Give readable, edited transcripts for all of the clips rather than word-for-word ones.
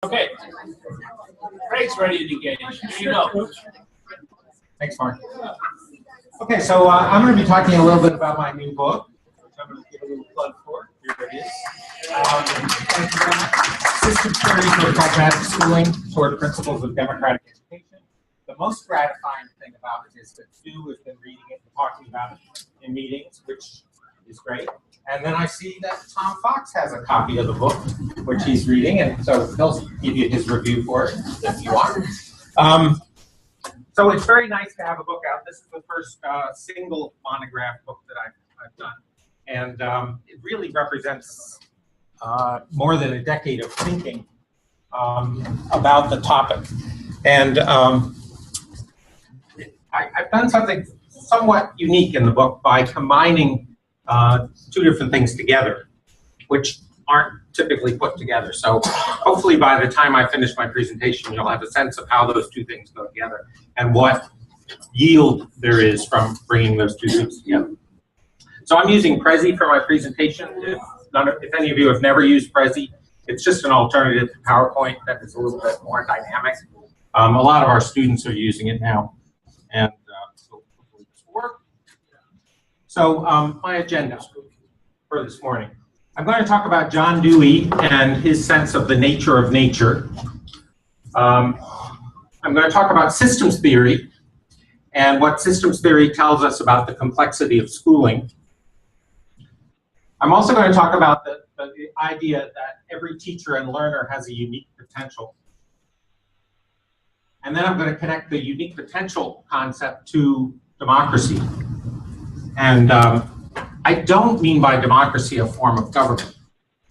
Okay. Craig's ready to engage. Here you go. Thanks, Mark. Okay, so I'm going to be talking a little bit about my new book, which I'm going to give a little plug for. Here it is. Thank you very much. Systems Theory for Pragmatic Schooling Toward Principles of Democratic Education. The most gratifying thing about it is that Stu has been reading it and talking about it in meetings, which is great. And then I see that Tom Fox has a copy of the book, which he's reading, and so he'll give you his review for it if you want. So it's very nice to have a book out. This is the first single monograph book that I've done, and it really represents more than a decade of thinking about the topic. And I've done something somewhat unique in the book by combining two different things together, which aren't typically put together. So hopefully by the time I finish my presentation, you'll have a sense of how those two things go together and what yield there is from bringing those two things together. So I'm using Prezi for my presentation. If any of you have never used Prezi, it's just an alternative to PowerPoint that is a little bit more dynamic. A lot of our students are using it now, and so hopefully this will work. So my agenda for this morning. I'm going to talk about John Dewey and his sense of the nature of nature. I'm going to talk about systems theory and what systems theory tells us about the complexity of schooling. I'm also going to talk about the idea that every teacher and learner has a unique potential. And then I'm going to connect the unique potential concept to democracy. And I don't mean by democracy a form of government.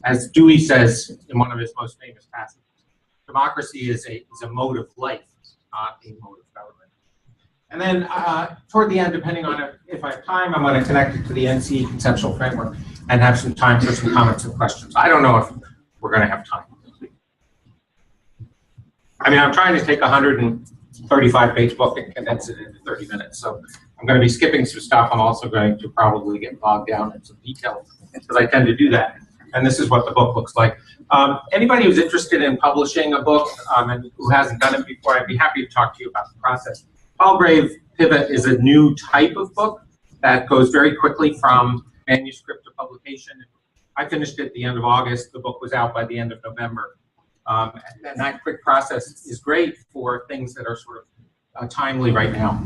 As Dewey says in one of his most famous passages, democracy is a mode of life, not a mode of government. And then toward the end, depending on if I have time, I'm going to connect it to the NCE conceptual framework and have some time for some comments and questions. I don't know if we're going to have time. I mean, I'm trying to take a 135-page book and condense it into 30 minutes. So I'm going to be skipping some stuff. I'm also going to probably get bogged down in some details because I tend to do that. And this is what the book looks like. Anybody who's interested in publishing a book and who hasn't done it before, I'd be happy to talk to you about the process. Palgrave Pivot is a new type of book that goes very quickly from manuscript to publication. I finished it at the end of August. The book was out by the end of November. And that quick process is great for things that are sort of timely right now.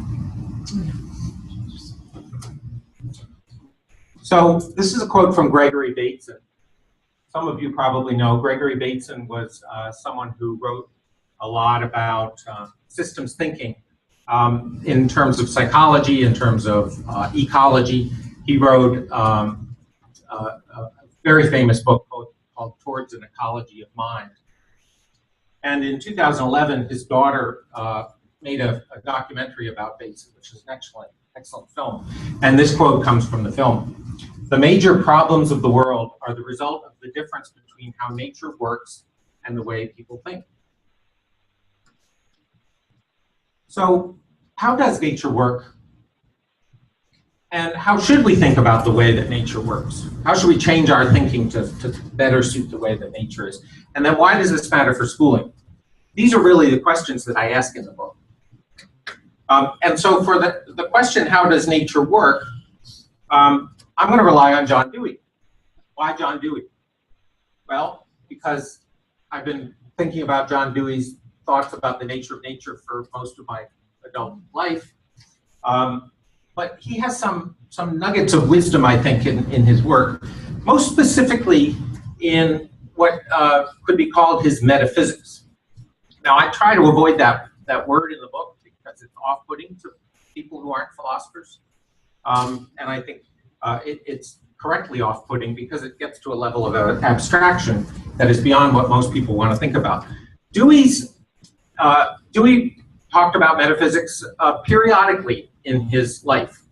So this is a quote from Gregory Bateson. Some of you probably know Gregory Bateson was someone who wrote a lot about systems thinking in terms of psychology, in terms of ecology. He wrote a very famous book called Towards an Ecology of Mind. And in 2011, his daughter made a documentary about Bateson, which is an excellent film. And this quote comes from the film. "The major problems of the world are the result of the difference between how nature works and the way people think." So how does nature work? And how should we think about the way that nature works? How should we change our thinking to better suit the way that nature is? And then why does this matter for schooling? These are really the questions that I ask in the book. And so for the question, how does nature work, I'm going to rely on John Dewey. Why John Dewey? Well, because I've been thinking about John Dewey's thoughts about the nature of nature for most of my adult life. But he has some nuggets of wisdom, I think, in his work, most specifically in what could be called his metaphysics. Now, I try to avoid that word in the book because it's off-putting to people who aren't philosophers. And I think it's correctly off-putting because it gets to a level of abstraction that is beyond what most people want to think about. Dewey talked about metaphysics periodically in his life.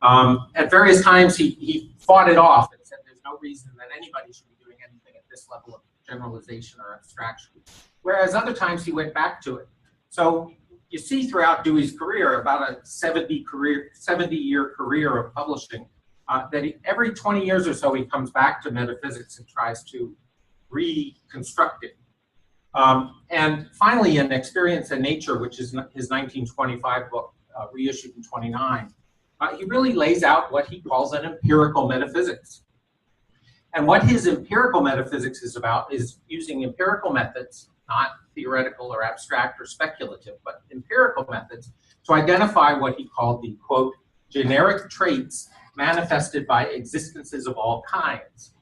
At various times, he fought it off and said there's no reason that anybody should be doing anything at this level of generalization or abstraction. Whereas other times, he went back to it. So you see throughout Dewey's career, about a 70-year career of publishing, that every 20 years or so, he comes back to metaphysics and tries to reconstruct it. And finally, in Experience in Nature, which is his 1925 book, reissued in 29, he really lays out what he calls an empirical metaphysics. And what his empirical metaphysics is about is using empirical methods, not theoretical or abstract or speculative, but empirical methods, to identify what he called the, quote, generic traits manifested by existences of all kinds.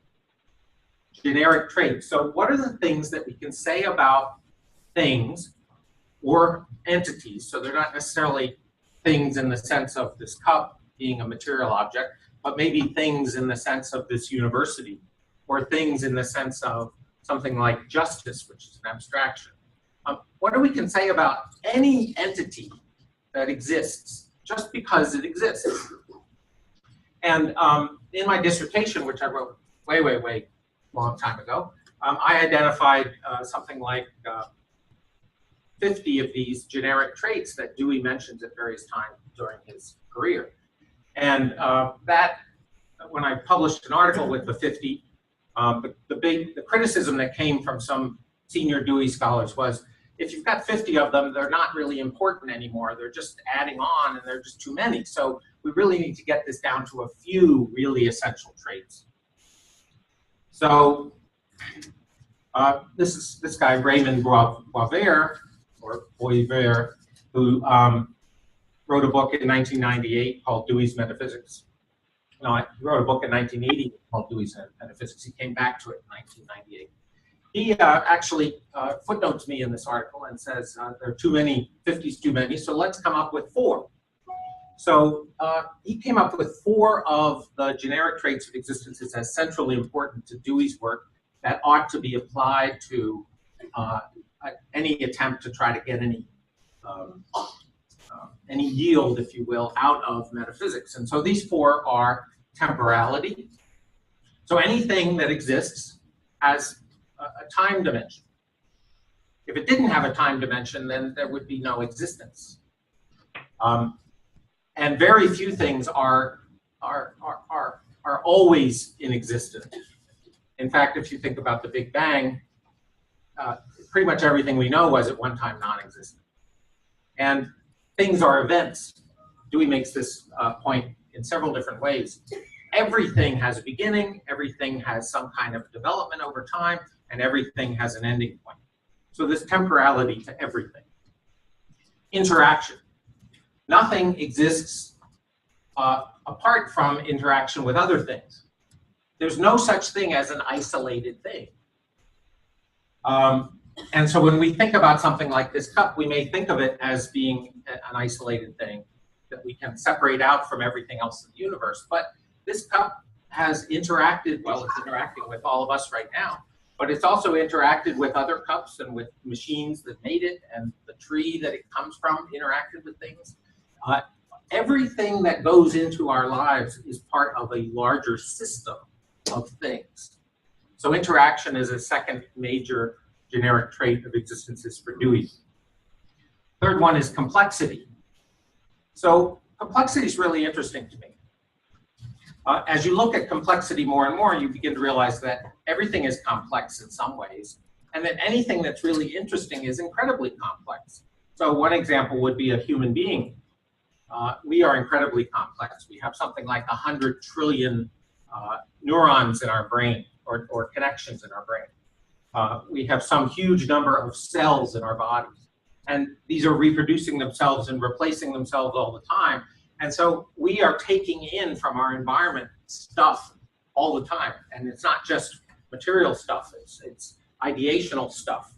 Generic traits. So what are the things that we can say about things or entities? So they're not necessarily things in the sense of this cup being a material object, but maybe things in the sense of this university, or things in the sense of something like justice, which is an abstraction. What we can say about any entity that exists just because it exists? And in my dissertation, which I wrote way long time ago, I identified something like 50 of these generic traits that Dewey mentions at various times during his career. And when I published an article with the 50, the criticism that came from some senior Dewey scholars was, if you've got 50 of them, they're not really important anymore. They're just adding on, and they're just too many. So we really need to get this down to a few really essential traits. So this guy, Raymond Boisvert, who wrote a book in 1998 called Dewey's Metaphysics. No, he wrote a book in 1980 called Dewey's Metaphysics. He came back to it in 1998. He actually footnotes me in this article and says there are too many, 50's too many, so let's come up with 4. So he came up with 4 of the generic traits of existences as centrally important to Dewey's work that ought to be applied to any attempt to try to get any yield, if you will, out of metaphysics. And so these 4 are temporality. So anything that exists has a time dimension. If it didn't have a time dimension, then there would be no existence. And very few things are always in existence. In fact, if you think about the Big Bang, pretty much everything we know was at one time non-existent. And things are events. Dewey makes this point in several different ways. Everything has a beginning, everything has some kind of development over time, and everything has an ending point. So there's temporality to everything. Interaction. Nothing exists apart from interaction with other things. There's no such thing as an isolated thing. And so when we think about something like this cup, we may think of it as being an isolated thing that we can separate out from everything else in the universe. But this cup has interacted, well, it's interacting with all of us right now, but it's also interacted with other cups and with machines that made it, and the tree that it comes from interacted with things. Everything that goes into our lives is part of a larger system of things. So interaction is a second major generic trait of existences for Dewey. Third one is complexity. So complexity is really interesting to me. As you look at complexity more and more, you begin to realize that everything is complex in some ways, and that anything that's really interesting is incredibly complex. So one example would be a human being. We are incredibly complex. We have something like 100 trillion neurons in our brain, or connections in our brain. We have some huge number of cells in our bodies, and these are reproducing themselves and replacing themselves all the time. And so we are taking in from our environment stuff all the time, and it's not just material stuff, it's ideational stuff.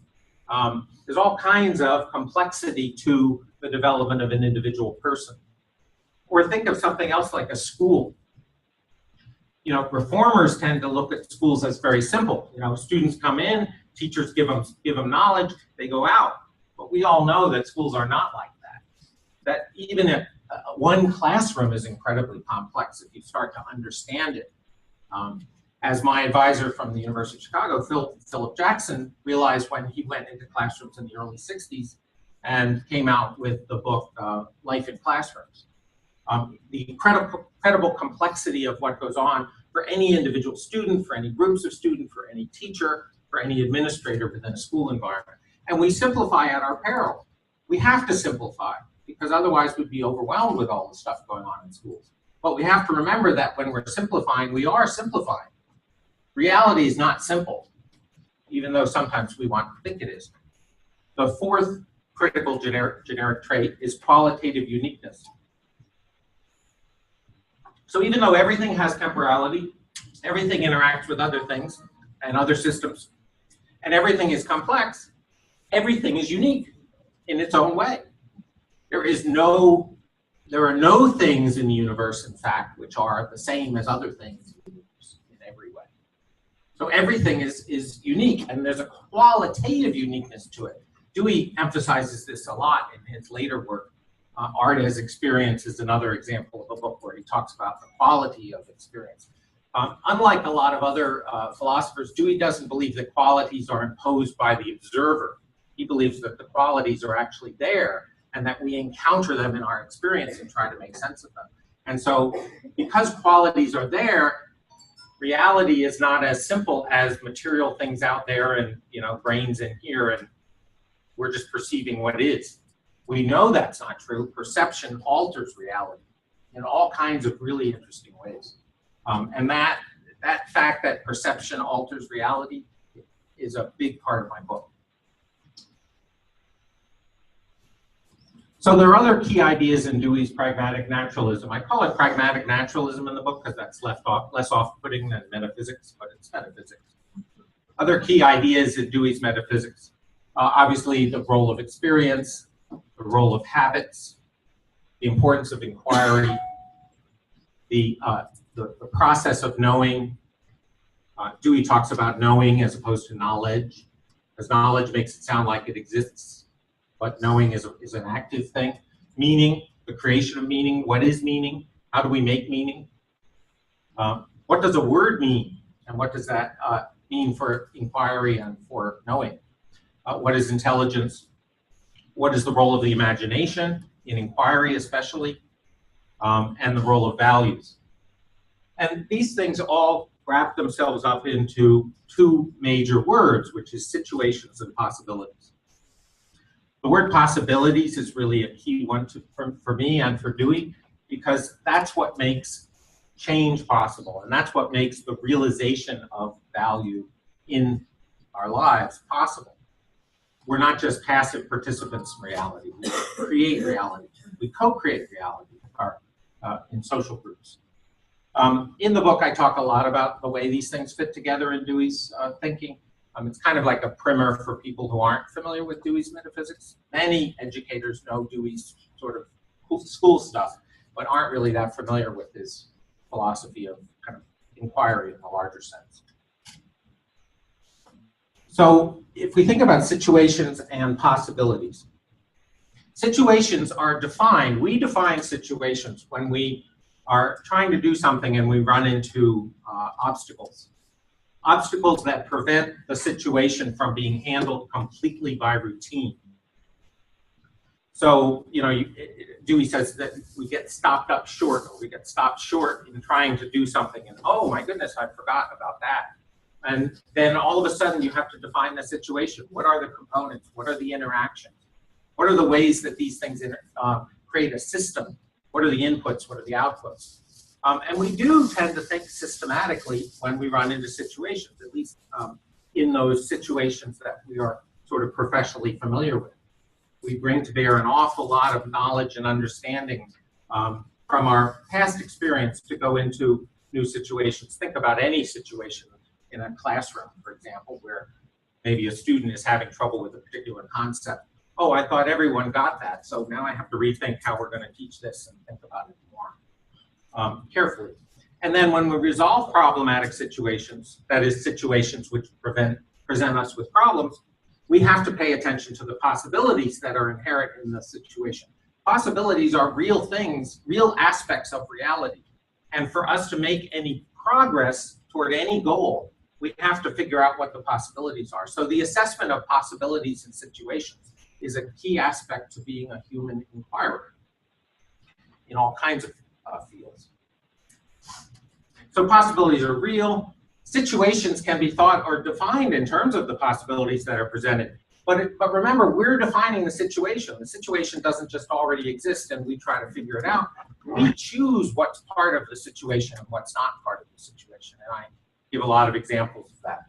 There's all kinds of complexity to the development of an individual person. Or think of something else like a school. You know, reformers tend to look at schools as very simple. You know, students come in, teachers give them knowledge, they go out. But we all know that schools are not like that. That even if one classroom is incredibly complex if you start to understand it. As my advisor from the University of Chicago, Philip Jackson, realized when he went into classrooms in the early 60s and came out with the book Life in Classrooms. The incredible complexity of what goes on for any individual student, for any groups of students, for any teacher, for any administrator within a school environment. And we simplify at our peril. We have to simplify because otherwise we'd be overwhelmed with all the stuff going on in schools. But we have to remember that when we're simplifying, we are simplifying. Reality is not simple, even though sometimes we want to think it is. The fourth critical generic trait is qualitative uniqueness. So even though everything has temporality, everything interacts with other things and other systems, and everything is complex, everything is unique in its own way. There are no things in the universe, in fact, which are the same as other things in the universe in every way. So everything is unique, and there's a qualitative uniqueness to it. Dewey emphasizes this a lot in his later work. Art as Experience is another example of a book where he talks about the quality of experience. Unlike a lot of other philosophers, Dewey doesn't believe that qualities are imposed by the observer. He believes that the qualities are actually there and that we encounter them in our experience and try to make sense of them. And so because qualities are there, reality is not as simple as material things out there and, brains in here, and we're just perceiving what is. We know that's not true. Perception alters reality in all kinds of really interesting ways. And that fact that perception alters reality is a big part of my book. So there are other key ideas in Dewey's pragmatic naturalism. I call it pragmatic naturalism in the book because that's less off-putting than metaphysics, but it's metaphysics. Other key ideas in Dewey's metaphysics. Obviously, the role of experience, the role of habits, the importance of inquiry, the process of knowing. Dewey talks about knowing as opposed to knowledge, because knowledge makes it sound like it exists, but knowing is an active thing. Meaning, the creation of meaning. What is meaning? How do we make meaning? What does a word mean? And what does that mean for inquiry and for knowing? What is intelligence? What is the role of the imagination in inquiry especially? And the role of values. And these things all wrap themselves up into two major words, which is situations and possibilities. The word possibilities is really a key one for me and for Dewey, because that's what makes change possible, and that's what makes the realization of value in our lives possible. We're not just passive participants in reality. We create reality. We co-create reality in social groups. In the book, I talk a lot about the way these things fit together in Dewey's thinking. It's kind of like a primer for people who aren't familiar with Dewey's metaphysics. Many educators know Dewey's sort of school stuff, but aren't really that familiar with his philosophy of kind of inquiry in the larger sense. So if we think about situations and possibilities, situations are defined. We define situations when we are trying to do something and we run into obstacles. Obstacles that prevent the situation from being handled completely by routine. So, Dewey says that we get stopped up short, or we get stopped short in trying to do something, and oh my goodness, I forgot about that. And then all of a sudden you have to define the situation. What are the components? What are the interactions? What are the ways that these things create a system? What are the inputs? What are the outputs? And we do tend to think systematically when we run into situations, at least in those situations that we are sort of professionally familiar with. We bring to bear an awful lot of knowledge and understanding from our past experience to go into new situations. Think about any situation in a classroom, for example, where maybe a student is having trouble with a particular concept. Oh, I thought everyone got that, so now I have to rethink how we're going to teach this and think about it more carefully. And then when we resolve problematic situations, that is situations which present us with problems, we have to pay attention to the possibilities that are inherent in the situation. Possibilities are real things, real aspects of reality. And for us to make any progress toward any goal, we have to figure out what the possibilities are. So the assessment of possibilities in situations is a key aspect to being a human inquirer in all kinds of fields. So possibilities are real. Situations can be thought or defined in terms of the possibilities that are presented. But remember, we're defining the situation. The situation doesn't just already exist and we try to figure it out. We choose what's part of the situation and what's not part of the situation. And I give a lot of examples of that.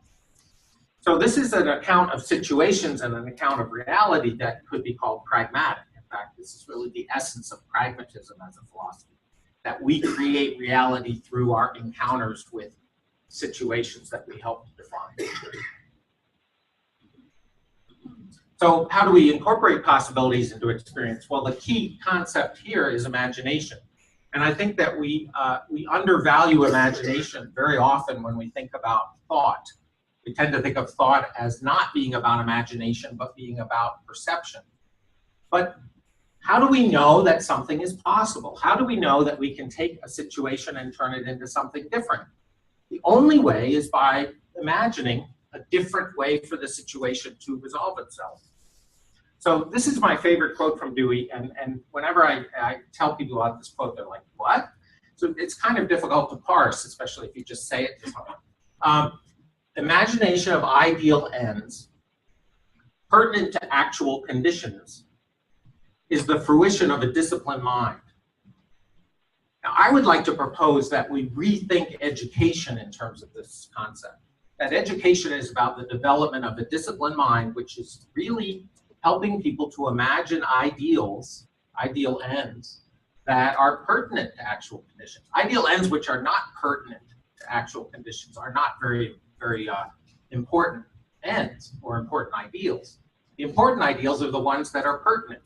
So this is an account of situations and an account of reality that could be called pragmatic. In fact, this is really the essence of pragmatism as a philosophy, that we create reality through our encounters with situations that we help define. So how do we incorporate possibilities into experience? Well, the key concept here is imagination. And I think that we undervalue imagination very often when we think about thought. We tend to think of thought as not being about imagination, but being about perception. But how do we know that something is possible? How do we know that we can take a situation and turn it into something different? The only way is by imagining a different way for the situation to resolve itself. So this is my favorite quote from Dewey, and whenever I tell people about this quote, they're like, what? So it's kind of difficult to parse, especially if you just say it to someone. Imagination of ideal ends, pertinent to actual conditions, is the fruition of a disciplined mind. Now, I would like to propose that we rethink education in terms of this concept. That education is about the development of a disciplined mind, which is really helping people to imagine ideal ends that are pertinent to actual conditions. Ideal ends which are not pertinent to actual conditions are not very important ends or important ideals. The important ideals are the ones that are pertinent.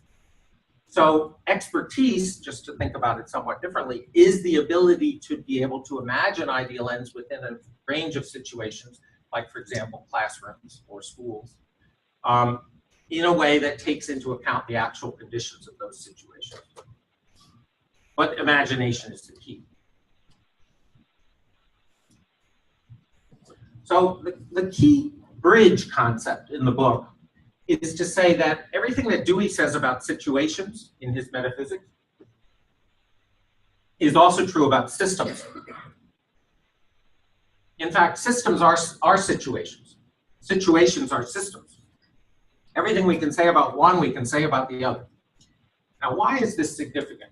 So expertise, just to think about it somewhat differently, is the ability to be able to imagine ideal ends within a range of situations, like, for example, classrooms or schools, in a way that takes into account the actual conditions of those situations. But imagination is the key. So the key bridge concept in the book is to say that everything that Dewey says about situations in his metaphysics is also true about systems. In fact, systems are situations. Situations are systems. Everything we can say about one, we can say about the other. Now, why is this significant?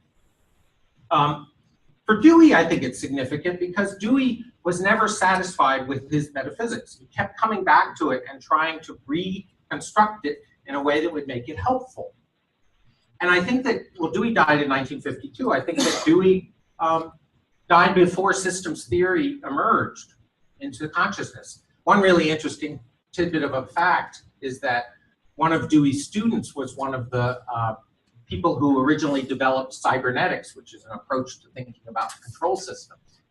For Dewey, I think it's significant because Dewey was never satisfied with his metaphysics. He kept coming back to it and trying to reconstruct it in a way that would make it helpful. And I think that, well, Dewey died in 1952. I think that Dewey died before systems theory emerged into consciousness. One really interesting tidbit of a fact is that one of Dewey's students was one of the people who originally developed cybernetics, which is an approach to thinking about control systems.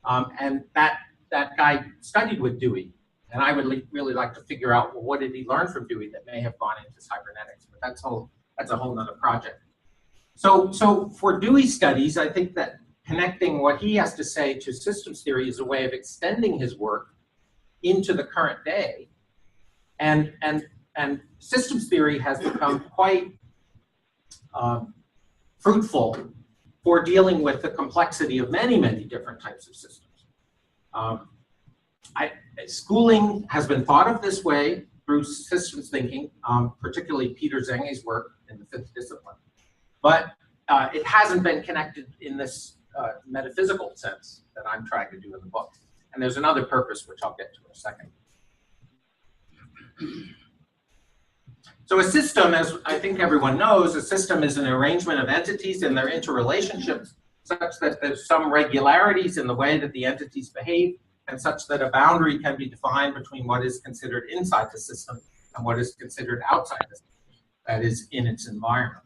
And that guy studied with Dewey. And I would really like to figure out, well, what did he learn from Dewey that may have gone into cybernetics? But that's a whole other project. So for Dewey studies, I think that connecting what he has to say to systems theory is a way of extending his work into the current day. And systems theory has become quite fruitful for dealing with the complexity of many, many different types of systems. Schooling has been thought of this way through systems thinking, particularly Peter Zenge's work in the fifth discipline. But it hasn't been connected in this metaphysical sense that I'm trying to do in the book. And there's another purpose, which I'll get to in a second. So a system, as I think everyone knows, a system is an arrangement of entities and their interrelationships such that there's some regularities in the way that the entities behave and such that a boundary can be defined between what is considered inside the system and what is considered outside the system, that is, in its environment.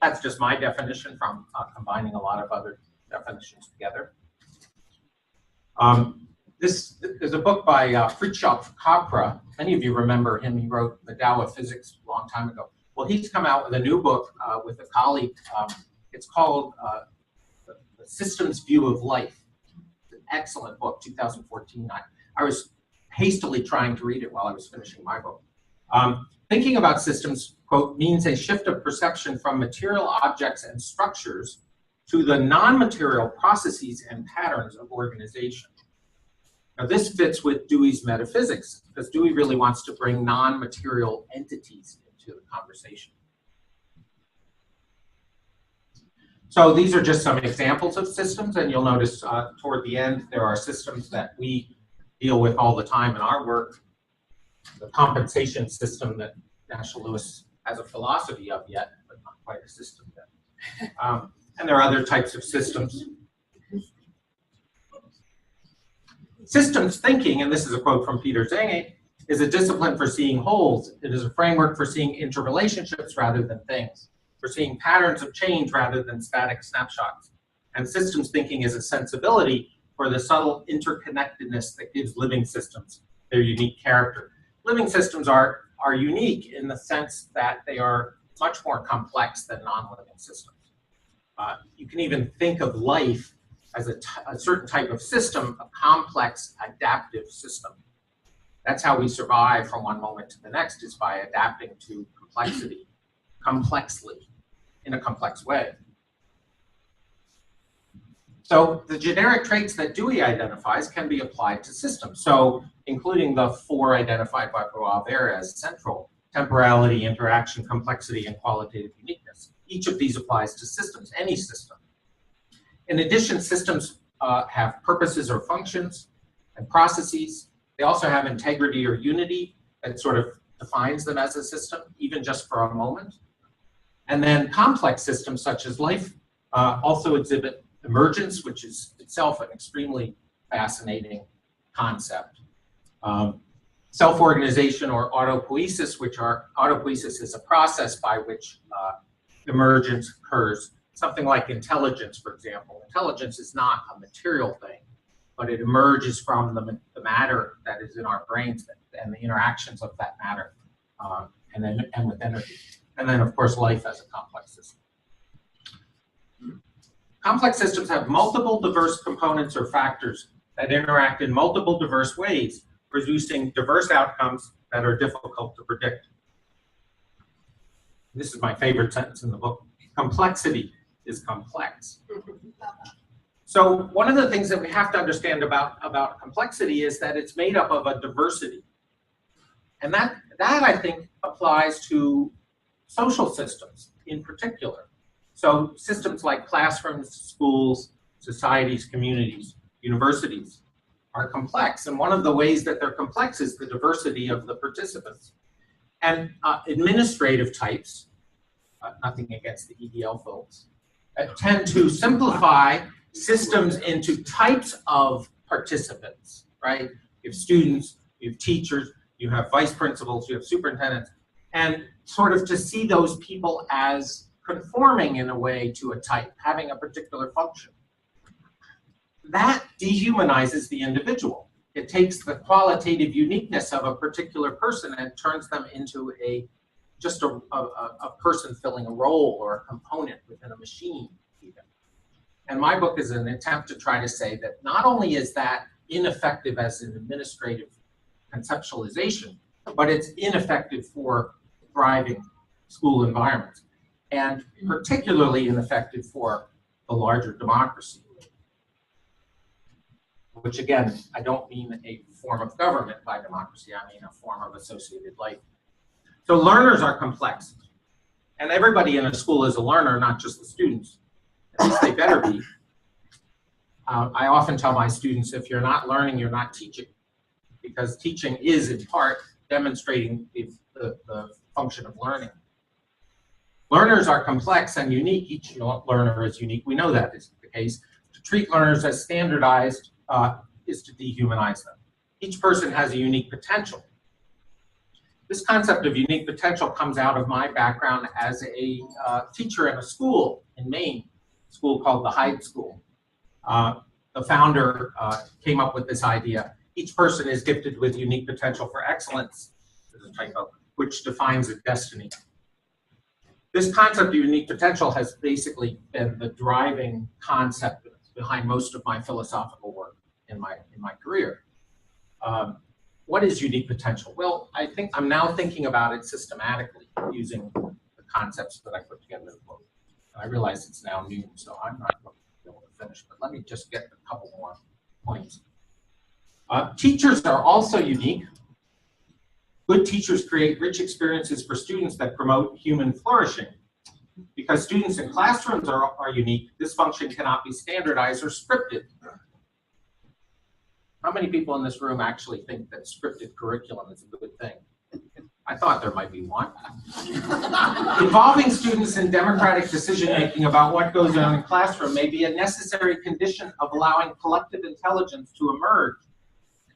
That's just my definition from combining a lot of other definitions together. There's a book by Fritjof Capra. Many of you remember him. He wrote The Tao of Physics a long time ago. Well, he's come out with a new book with a colleague. It's called The Systems View of Life. It's an excellent book, 2014. I was hastily trying to read it while I was finishing my book. Thinking about systems, quote, means a shift of perception from material objects and structures to the non-material processes and patterns of organization. Now, this fits with Dewey's metaphysics, because Dewey really wants to bring non-material entities into the conversation. So these are just some examples of systems, and you'll notice toward the end there are systems that we deal with all the time in our work. The compensation system that National Lewis has a philosophy of yet, but not quite a system yet. And there are other types of systems. Systems thinking, and this is a quote from Peter Senge, is a discipline for seeing wholes. It is a framework for seeing interrelationships rather than things, for seeing patterns of change rather than static snapshots. And systems thinking is a sensibility for the subtle interconnectedness that gives living systems their unique character. Living systems are unique in the sense that they are much more complex than non-living systems. You can even think of life as a certain type of system, a complex adaptive system. That's how we survive from one moment to the next, is by adapting to complexity, complexly, in a complex way. So the generic traits that Dewey identifies can be applied to systems. So including the 4 identified by Boisvert as central: temporality, interaction, complexity, and qualitative uniqueness. Each of these applies to systems, any system. In addition, systems have purposes or functions and processes. They also have integrity or unity that sort of defines them as a system, even just for a moment. And then complex systems such as life also exhibit emergence, which is itself an extremely fascinating concept. Self-organization or autopoiesis, autopoiesis is a process by which emergence occurs. Something like intelligence, for example. Intelligence is not a material thing, but it emerges from the matter that is in our brains and the interactions of that matter, and with energy. And then, of course, life as a complex system. Complex systems have multiple diverse components or factors that interact in multiple diverse ways, producing diverse outcomes that are difficult to predict. This is my favorite sentence in the book. Complexity is complex. So one of the things that we have to understand about complexity is that it's made up of a diversity. And that I think applies to social systems in particular. So systems like classrooms, schools, societies, communities, universities are complex. And one of the ways that they're complex is the diversity of the participants. And administrative types, nothing against the EDL folks, tend to simplify systems into types of participants, right? You have students, you have teachers, you have vice principals, you have superintendents, and sort of to see those people as conforming in a way to a type, having a particular function. That dehumanizes the individual. It takes the qualitative uniqueness of a particular person and turns them into just a person filling a role or a component within a machine, even. And my book is an attempt to try to say that not only is that ineffective as an administrative conceptualization, but it's ineffective for thriving school environments, and particularly ineffective for the larger democracy. Which again, I don't mean a form of government by democracy, I mean a form of associated life. So learners are complex. And everybody in a school is a learner, not just the students. At least they better be. I often tell my students, if you're not learning, you're not teaching. Because teaching is, in part, demonstrating the function of learning. Learners are complex and unique. Each learner is unique. We know that is the case. To treat learners as standardized is to dehumanize them. Each person has a unique potential. This concept of unique potential comes out of my background as a teacher in a school in Maine, a school called the Hyde School. The founder came up with this idea. Each person is gifted with unique potential for excellence, there's a typo, which defines a destiny. This concept of unique potential has basically been the driving concept behind most of my philosophical work in my career. What is unique potential? Well, I think I'm now thinking about it systematically using the concepts that I put together in the book. I realize it's now noon, so I'm not going to be able to finish, but let me just get a couple more points. Teachers are also unique. Good teachers create rich experiences for students that promote human flourishing. Because students in classrooms are unique, this function cannot be standardized or scripted. How many people in this room actually think that scripted curriculum is a good thing? I thought there might be one. Involving students in democratic decision-making about what goes on in the classroom may be a necessary condition of allowing collective intelligence to emerge,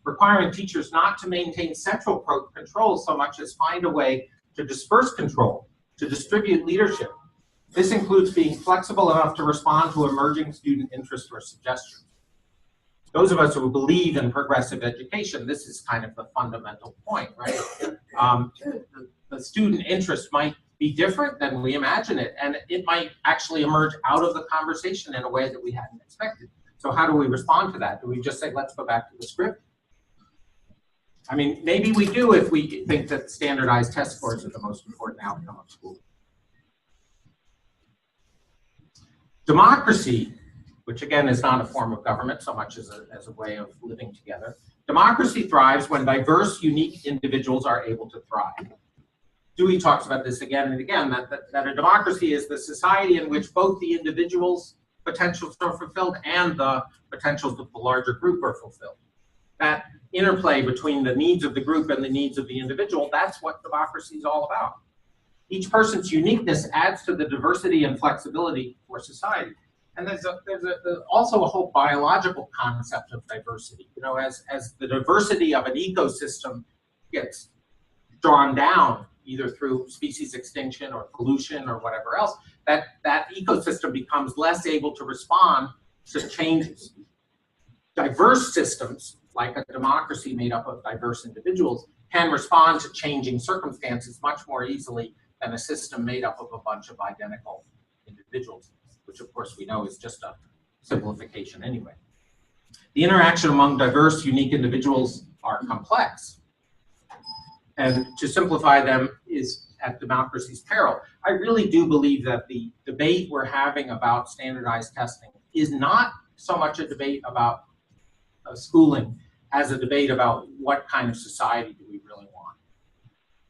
requiring teachers not to maintain central control so much as find a way to disperse control, to distribute leadership. This includes being flexible enough to respond to emerging student interest or suggestions. Those of us who believe in progressive education, this is kind of the fundamental point, right? The student interest might be different than we imagine it, and it might actually emerge out of the conversation in a way that we hadn't expected. So how do we respond to that? Do we just say, let's go back to the script? I mean, maybe we do if we think that standardized test scores are the most important outcome of school. Democracy, which again is not a form of government so much as a way of living together. Democracy thrives when diverse, unique individuals are able to thrive. Dewey talks about this again and again, that a democracy is the society in which both the individual's potentials are fulfilled and the potentials of the larger group are fulfilled. That interplay between the needs of the group and the needs of the individual, that's what democracy is all about. Each person's uniqueness adds to the diversity and flexibility for society. And there's also a whole biological concept of diversity. You know, as the diversity of an ecosystem gets drawn down, either through species extinction or pollution or whatever else, that ecosystem becomes less able to respond to changes. Diverse systems, like a democracy made up of diverse individuals, can respond to changing circumstances much more easily than a system made up of a bunch of identical individuals, which of course we know is just a simplification anyway. The interaction among diverse, unique individuals are complex, and to simplify them is at democracy's peril. I really do believe that the debate we're having about standardized testing is not so much a debate about schooling as a debate about what kind of society do we really want.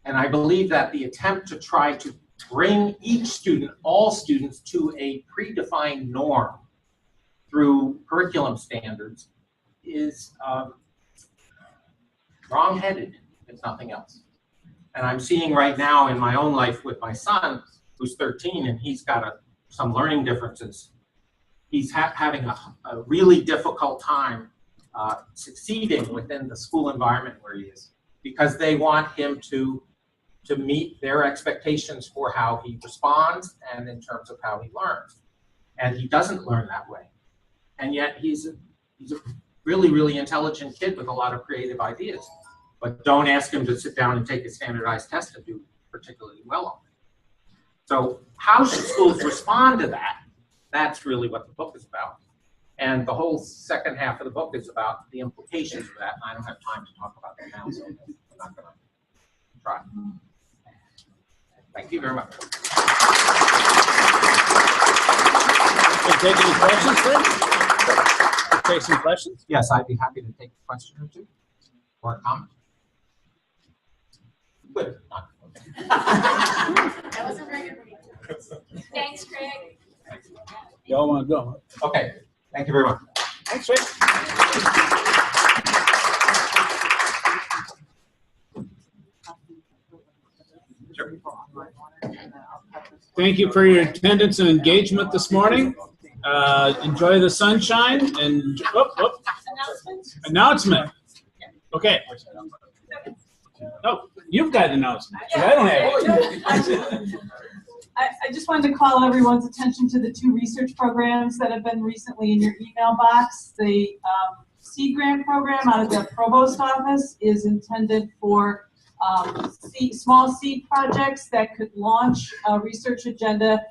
And I believe that the attempt to try to bring each student, all students, to a predefined norm through curriculum standards is wrong-headed, if nothing else. And I'm seeing right now in my own life with my son, who's 13, and he's got some learning differences. He's having a really difficult time succeeding within the school environment where he is, because they want him to meet their expectations for how he responds and in terms of how he learns. And he doesn't learn that way. And yet he's a really, really intelligent kid with a lot of creative ideas. But don't ask him to sit down and take a standardized test and do particularly well on it. So how should schools respond to that? That's really what the book is about. And the whole second half of the book is about the implications of that. And I don't have time to talk about that now, so I'm not going to try. Thank you very much. Take any questions, Fred? Take some questions? Yes, I'd be happy to take a question or two or a comment. Good. That was a very good reading. Thanks, Craig. Y'all want to go? Okay. Thank you very much. Thanks, Fred. Thank you for your attendance and engagement this morning. Enjoy the sunshine and announcement. Okay. Oh, you've got an announcement. I don't have it. I just wanted to call everyone's attention to the 2 research programs that have been recently in your email box. The seed grant program out of the provost office is intended for small seed projects that could launch a research agenda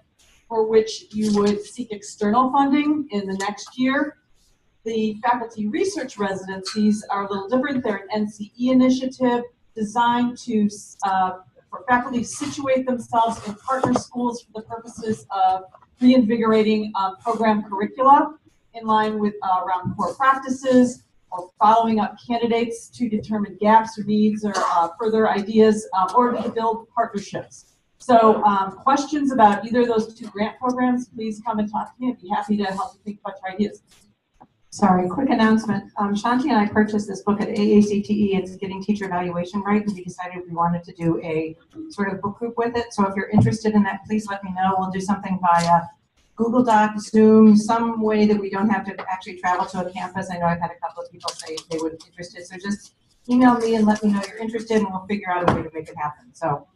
for which you would seek external funding in the next year. The faculty research residencies are a little different. They're an NCE initiative designed to for faculty to situate themselves in partner schools for the purposes of reinvigorating program curricula in line with around core practices, or following up candidates to determine gaps or needs or further ideas, or to build partnerships. So questions about either of those two grant programs, please come and talk to me. I'd be happy to help you think about your ideas. Sorry, quick announcement. Shanti and I purchased this book at AACTE. It's Getting Teacher Evaluation Right, and we decided we wanted to do a sort of book group with it. So if you're interested in that, please let me know. We'll do something via Google Doc, Zoom, some way that we don't have to actually travel to a campus. I know I've had a couple of people say they would be interested. So just email me and let me know you're interested, and we'll figure out a way to make it happen. So.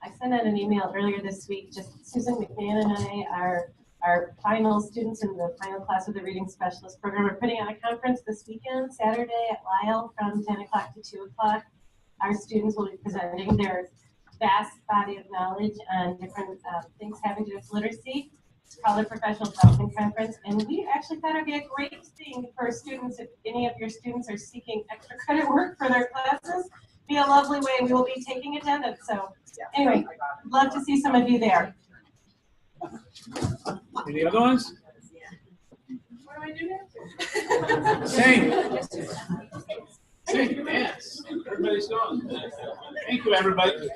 I sent out an email earlier this week. Just Susan McMahon and I are our final students in the final class of the Reading Specialist program. We're putting on a conference this weekend, Saturday at Lyle from 10 o'clock to 2 o'clock. Our students will be presenting their vast body of knowledge on different things having to do with literacy. It's called a Professional Development Conference, and we actually thought it would be a great thing for students. If any of your students are seeking extra credit work for their classes, be a lovely way. We will be taking attendance. So anyway, love to see some of you there. Any other ones? What do I do now? Sing. Sing, dance. Everybody's going. Thank you, everybody.